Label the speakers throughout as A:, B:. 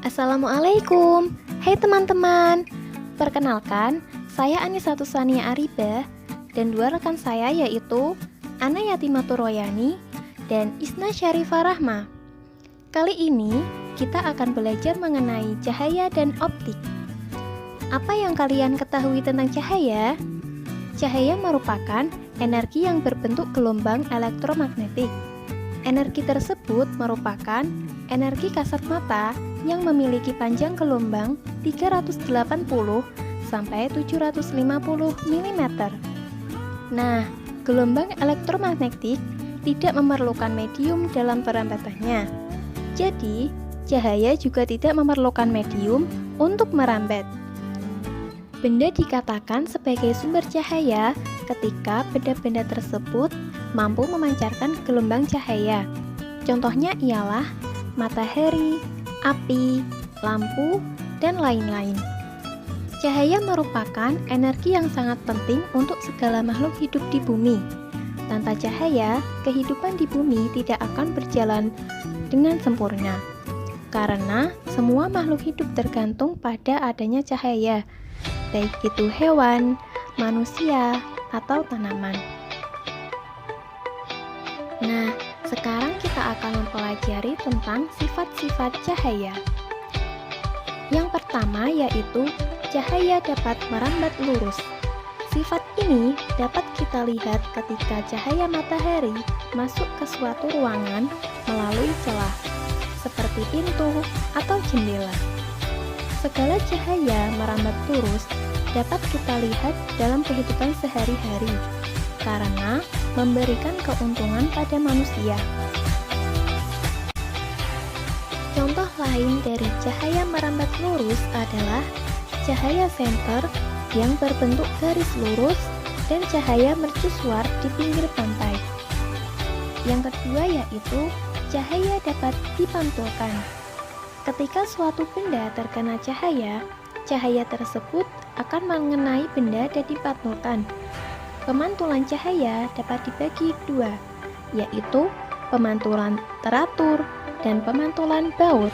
A: Assalamualaikum. Hai teman-teman. Perkenalkan, saya Anissa Tusania Ariba dan dua rekan saya yaitu Ana Yatimatu Royani dan Isna Syarifah Rahma. Kali ini kita akan belajar mengenai cahaya dan optik. Apa yang kalian ketahui tentang cahaya? Cahaya merupakan energi yang berbentuk gelombang elektromagnetik. Energi tersebut merupakan energi kasat mata yang memiliki panjang gelombang 380 sampai 750 mm. Nah, gelombang elektromagnetik tidak memerlukan medium dalam perambatannya. Jadi, cahaya juga tidak memerlukan medium untuk merambat. Benda dikatakan sebagai sumber cahaya ketika benda-benda tersebut mampu memancarkan gelombang cahaya. Contohnya ialah matahari, api, lampu, dan lain-lain. Cahaya merupakan energi yang sangat penting untuk segala makhluk hidup di bumi. Tanpa cahaya, kehidupan di bumi tidak akan berjalan dengan sempurna. Karena semua makhluk hidup tergantung pada adanya cahaya, baik itu hewan, manusia, atau tanaman. Nah, sekarang kita akan mempelajari tentang sifat-sifat cahaya. Yang pertama yaitu cahaya dapat merambat lurus. Sifat ini dapat kita lihat ketika cahaya matahari masuk ke suatu ruangan melalui celah, seperti pintu atau jendela. Segala cahaya merambat lurus dapat kita lihat dalam kehidupan sehari-hari, karena memberikan keuntungan pada manusia. Contoh lain dari cahaya merambat lurus adalah cahaya senter yang berbentuk garis lurus dan cahaya mercusuar di pinggir pantai. Yang kedua yaitu cahaya dapat dipantulkan. Ketika suatu benda terkena cahaya, cahaya tersebut akan mengenai benda dan dipantulkan. Pemantulan cahaya dapat dibagi dua, yaitu pemantulan teratur dan pemantulan baut.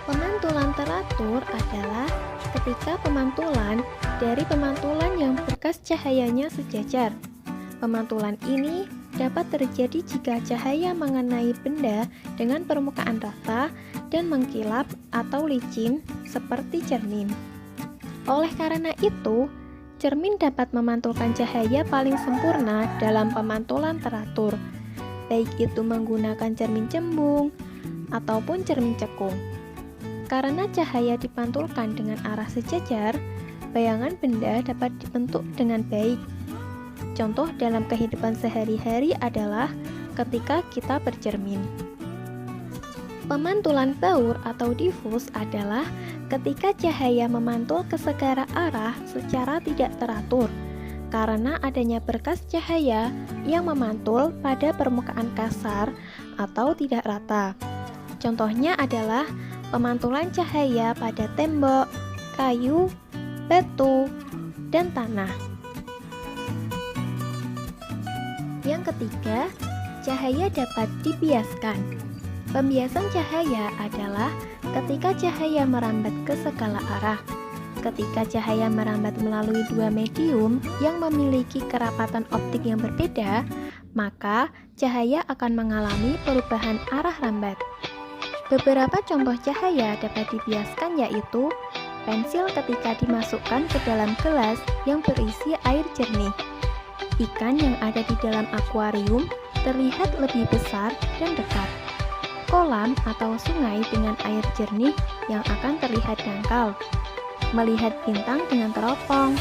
A: Pemantulan teratur adalah ketika pemantulan dari pemantulan yang berkas cahayanya sejajar. Pemantulan ini dapat terjadi jika cahaya mengenai benda dengan permukaan rata dan mengkilap atau licin seperti cermin. Oleh karena itu, cermin dapat memantulkan cahaya paling sempurna dalam pemantulan teratur, baik itu menggunakan cermin cembung ataupun cermin cekung. Karena cahaya dipantulkan dengan arah sejajar, bayangan benda dapat dibentuk dengan baik. Contoh dalam kehidupan sehari-hari adalah ketika kita bercermin. Pemantulan baur atau difus adalah ketika cahaya memantul ke segala arah secara tidak teratur, karena adanya berkas cahaya yang memantul pada permukaan kasar atau tidak rata. Contohnya adalah pemantulan cahaya pada tembok, kayu, batu, dan tanah. Yang ketiga, cahaya dapat dibiaskan. Pembiasan cahaya adalah ketika cahaya merambat ke segala arah. Ketika cahaya merambat melalui dua medium yang memiliki kerapatan optik yang berbeda, maka cahaya akan mengalami perubahan arah rambat. Beberapa contoh cahaya dapat dibiaskan yaitu pensil ketika dimasukkan ke dalam gelas yang berisi air jernih. Ikan yang ada di dalam akuarium terlihat lebih besar dan dekat. Kolam atau sungai dengan air jernih yang akan terlihat dangkal, melihat bintang dengan teropong,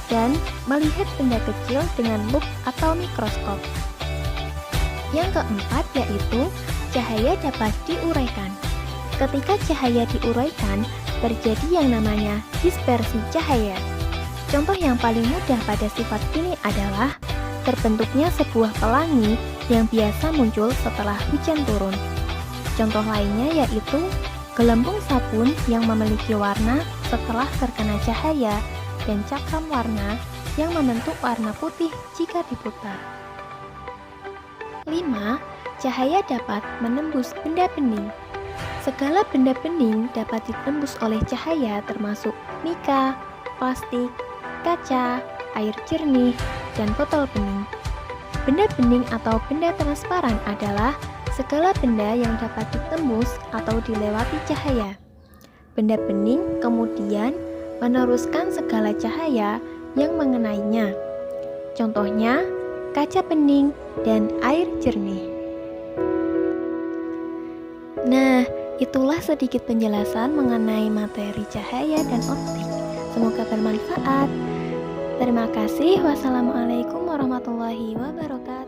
A: dan melihat benda kecil dengan lup atau mikroskop. Yang keempat yaitu cahaya dapat diuraikan. Ketika cahaya diuraikan, terjadi yang namanya dispersi cahaya. Contoh yang paling mudah pada sifat ini adalah terbentuknya sebuah pelangi yang biasa muncul setelah hujan turun. Contoh lainnya yaitu gelembung sabun yang memiliki warna setelah terkena cahaya dan cakram warna yang membentuk warna putih jika diputar. 5. Cahaya dapat menembus benda bening. Segala benda bening dapat ditembus oleh cahaya termasuk mika, plastik, kaca, air jernih, dan botol bening. Benda bening atau benda transparan adalah segala benda yang dapat ditembus atau dilewati cahaya. Benda bening kemudian meneruskan segala cahaya yang mengenainya. Contohnya, kaca bening dan air jernih. Nah, itulah sedikit penjelasan mengenai materi cahaya dan optik. Semoga bermanfaat. Terima kasih. Wassalamualaikum warahmatullahi wabarakatuh.